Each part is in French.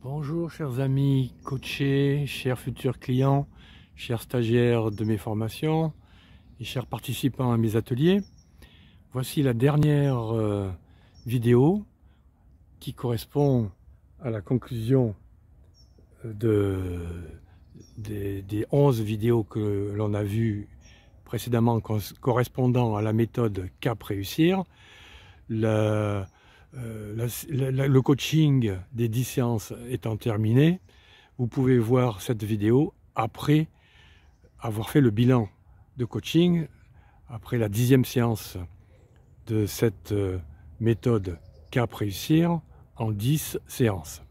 Bonjour chers amis coachés, chers futurs clients, chers stagiaires de mes formations et chers participants à mes ateliers. Voici la dernière vidéo qui correspond à la conclusion des 11 vidéos que l'on a vues précédemment correspondant à la méthode CAP Réussir. Le coaching des 10 séances étant terminé, vous pouvez voir cette vidéo après avoir fait le bilan de coaching, après la 10e séance de cette méthode CAP Réussir en 10 séances.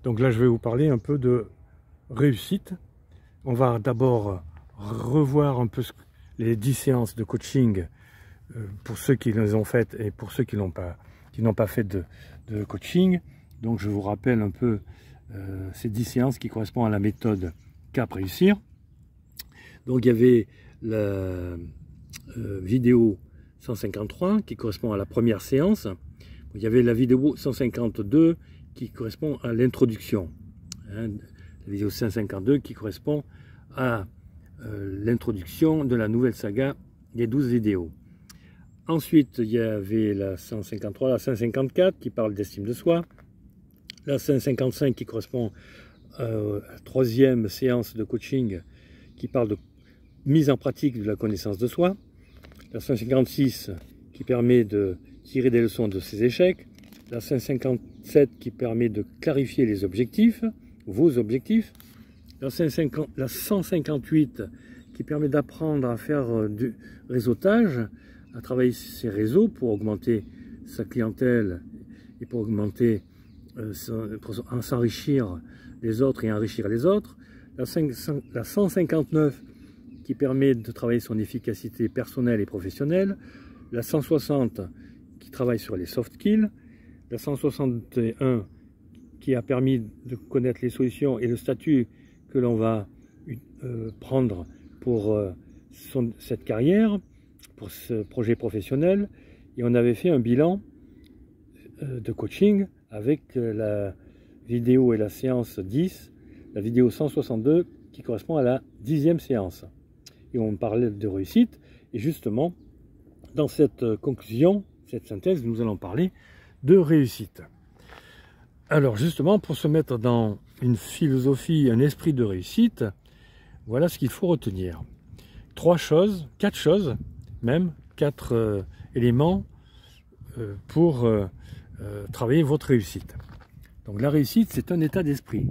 Donc là, je vais vous parler un peu de réussite. On va d'abord revoir un peu les 10 séances de coaching pour ceux qui les ont faites et pour ceux qui n'ont pas fait de coaching. Donc je vous rappelle un peu ces 10 séances qui correspondent à la méthode CAP Réussir. Donc il y avait la vidéo 153 qui correspond à la première séance. Il y avait la vidéo 152 qui correspond à l'introduction. La vidéo 152 qui correspond à l'introduction de la nouvelle saga des 12 vidéos. Ensuite, il y avait la 153, la 154 qui parle d'estime de soi, la 155 qui correspond à la 3e séance de coaching qui parle de mise en pratique de la connaissance de soi, la 156 qui permet de tirer des leçons de ses échecs, la 157 qui permet de clarifier les objectifs, vos objectifs, la 158 qui permet d'apprendre à faire du réseautage, à travailler ses réseaux pour augmenter sa clientèle et pour augmenter, pour s'enrichir les autres et enrichir les autres. La 159 qui permet de travailler son efficacité personnelle et professionnelle. La 160 qui travaille sur les soft skills. La 161 qui a permis de connaître les solutions et le statut que l'on va prendre pour cette carrière, pour ce projet professionnel. Et on avait fait un bilan de coaching avec la vidéo et la séance 10, la vidéo 162 qui correspond à la 10e séance. Et on parlait de réussite, et justement dans cette conclusion, cette synthèse, nous allons parler de réussite. Alors justement, pour se mettre dans une philosophie, un esprit de réussite, voilà ce qu'il faut retenir. 4 choses même, 4 éléments pour travailler votre réussite. Donc la réussite, c'est un état d'esprit.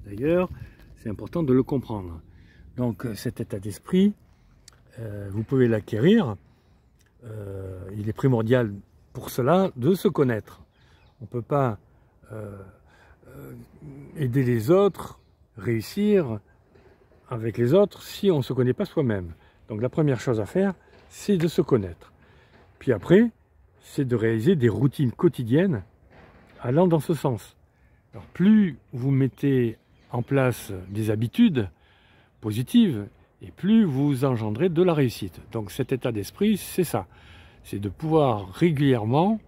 D'ailleurs, c'est important de le comprendre. Donc cet état d'esprit, vous pouvez l'acquérir. Il est primordial pour cela de se connaître. On ne peut pas aider les autres, réussir avec les autres si on ne se connaît pas soi-même. Donc la première chose à faire, c'est de se connaître. Puis après, c'est de réaliser des routines quotidiennes allant dans ce sens. Alors plus vous mettez en place des habitudes positives, et plus vous engendrez de la réussite. Donc cet état d'esprit, c'est ça. C'est de pouvoir régulièrement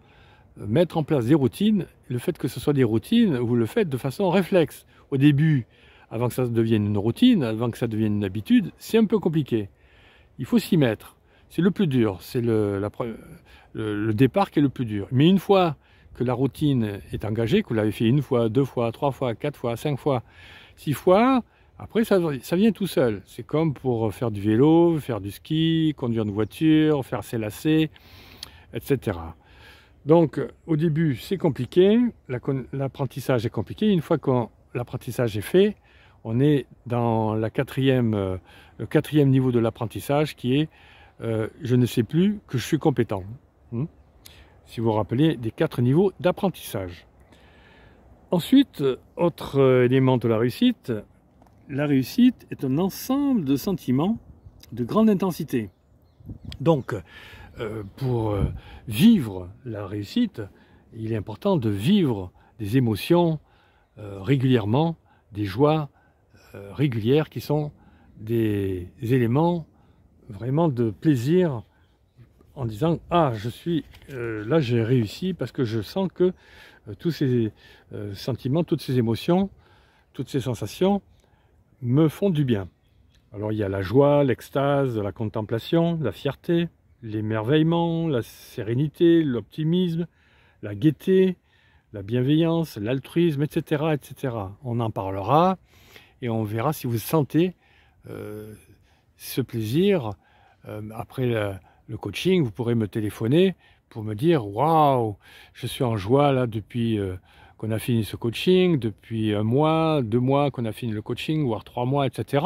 mettre en place des routines. Le fait que ce soit des routines, vous le faites de façon réflexe. Au début, avant que ça devienne une routine, avant que ça devienne une habitude, c'est un peu compliqué. Il faut s'y mettre. C'est le plus dur. C'est le départ qui est le plus dur. Mais une fois que la routine est engagée, que vous l'avez fait 1 fois, 2 fois, 3 fois, 4 fois, 5 fois, 6 fois, après ça vient tout seul. C'est comme pour faire du vélo, faire du ski, conduire une voiture, faire ses lacets, etc. Donc au début c'est compliqué, l'apprentissage est compliqué. Une fois que l'apprentissage est fait, on est dans le 4e niveau de l'apprentissage qui est je ne sais plus que je suis compétent. Si vous vous rappelez des 4 niveaux d'apprentissage. Ensuite, autre élément de la réussite est un ensemble de sentiments de grande intensité. Donc, pour vivre la réussite, il est important de vivre des émotions régulièrement, des joies régulières qui sont des éléments vraiment de plaisir en disant « Ah, je suis là, j'ai réussi parce que je sens que tous ces sentiments, toutes ces émotions, toutes ces sensations me font du bien. Alors il y a la joie, l'extase, la contemplation, la fierté, l'émerveillement, la sérénité, l'optimisme, la gaieté, la bienveillance, l'altruisme, etc., etc. On en parlera et on verra si vous sentez ce plaisir. Après le coaching, vous pourrez me téléphoner pour me dire « Waouh, je suis en joie là depuis qu'on a fini ce coaching, depuis 1 mois, 2 mois qu'on a fini le coaching, voire 3 mois, etc. »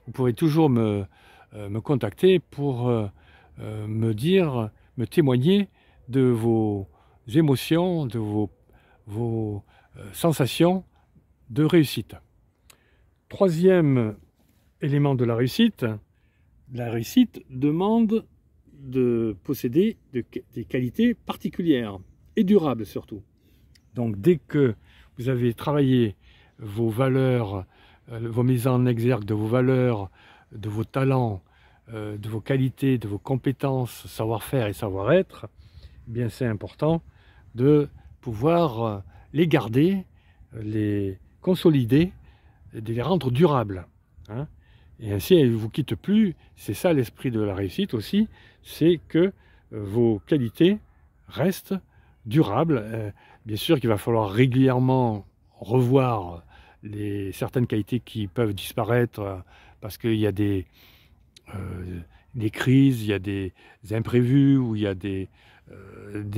Vous pourrez toujours me contacter pour me dire, me témoigner de vos émotions, de vos sensations de réussite. Troisième élément de la réussite demande de posséder des qualités particulières et durables surtout. Donc dès que vous avez travaillé vos valeurs, vos mises en exergue de vos valeurs, de vos talents, de vos qualités, de vos compétences, savoir-faire et savoir-être, eh bien c'est important de pouvoir les garder, les consolider, et de les rendre durables. Hein. Et ainsi, elles ne vous quittent plus. C'est ça l'esprit de la réussite aussi, c'est que vos qualités restent durables. Bien sûr qu'il va falloir régulièrement revoir certaines qualités qui peuvent disparaître parce qu'il y a des crises, il y a des imprévus, ou il y a des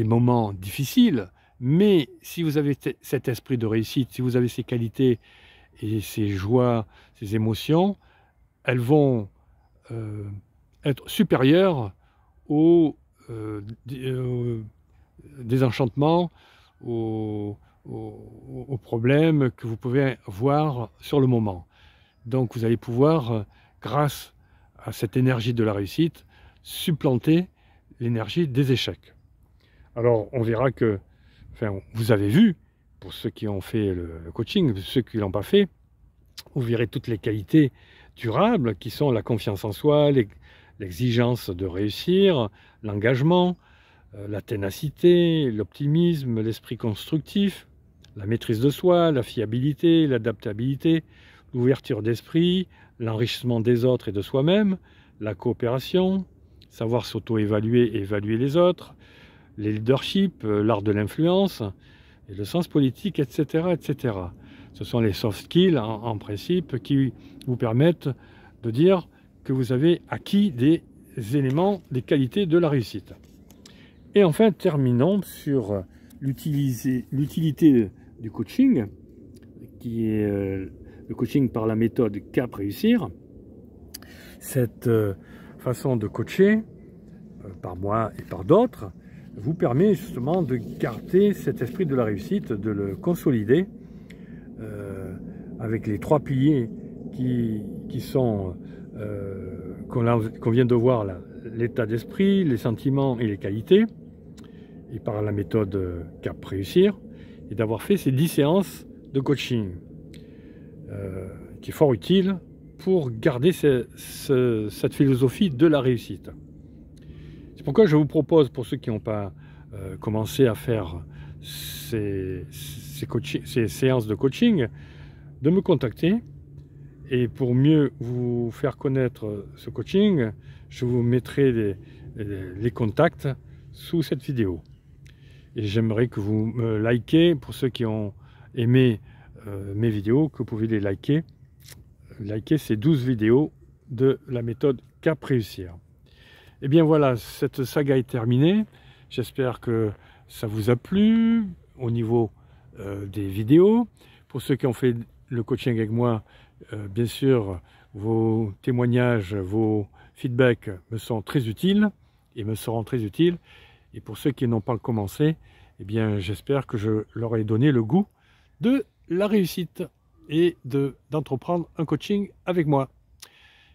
moments difficiles. Mais si vous avez cet esprit de réussite, si vous avez ces qualités et ces joies, ces émotions, elles vont être supérieures aux désenchantements, aux problèmes que vous pouvez voir sur le moment. Donc vous allez pouvoir, grâce à cette énergie de la réussite, supplanter l'énergie des échecs. Alors on verra que, enfin vous avez vu, pour ceux qui ont fait le coaching, ceux qui ne l'ont pas fait, vous verrez toutes les qualités durables qui sont la confiance en soi, l'exigence de réussir, l'engagement, la ténacité, l'optimisme, l'esprit constructif, la maîtrise de soi, la fiabilité, l'adaptabilité, l'ouverture d'esprit, l'enrichissement des autres et de soi-même, la coopération, savoir s'auto-évaluer et évaluer les autres, les leaderships, l'art de l'influence, et le sens politique, etc., etc. Ce sont les soft skills, en principe, qui vous permettent de dire que vous avez acquis des éléments, des qualités de la réussite. Et enfin, terminons sur l'utilité du coaching, qui est le coaching par la méthode CAP Réussir. Cette façon de coacher, par moi et par d'autres, vous permet justement de garder cet esprit de la réussite, de le consolider avec les 3 piliers qui sont, qu'on vient de voir là, l'état d'esprit, les sentiments et les qualités, et par la méthode CAP Réussir, et d'avoir fait ces 10 séances de coaching, qui est fort utile pour garder cette philosophie de la réussite. C'est pourquoi je vous propose, pour ceux qui n'ont pas commencé à faire ces séances de coaching, de me contacter. Et pour mieux vous faire connaître ce coaching, je vous mettrai les contacts sous cette vidéo. Et j'aimerais que vous me likez, pour ceux qui ont aimé mes vidéos, que vous pouvez les liker. Liker ces 12 vidéos de la méthode CAP Réussir. Et bien voilà, cette saga est terminée. J'espère que ça vous a plu au niveau des vidéos. Pour ceux qui ont fait le coaching avec moi, bien sûr, vos témoignages, vos feedbacks me sont très utiles et me seront très utiles. Et pour ceux qui n'ont pas commencé, eh bien, j'espère que je leur ai donné le goût de la réussite et d'entreprendre un coaching avec moi.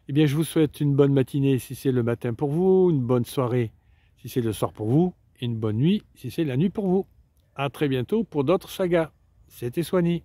Eh bien, je vous souhaite une bonne matinée si c'est le matin pour vous, une bonne soirée si c'est le soir pour vous, et une bonne nuit si c'est la nuit pour vous. À très bientôt pour d'autres sagas. C'était Soigny.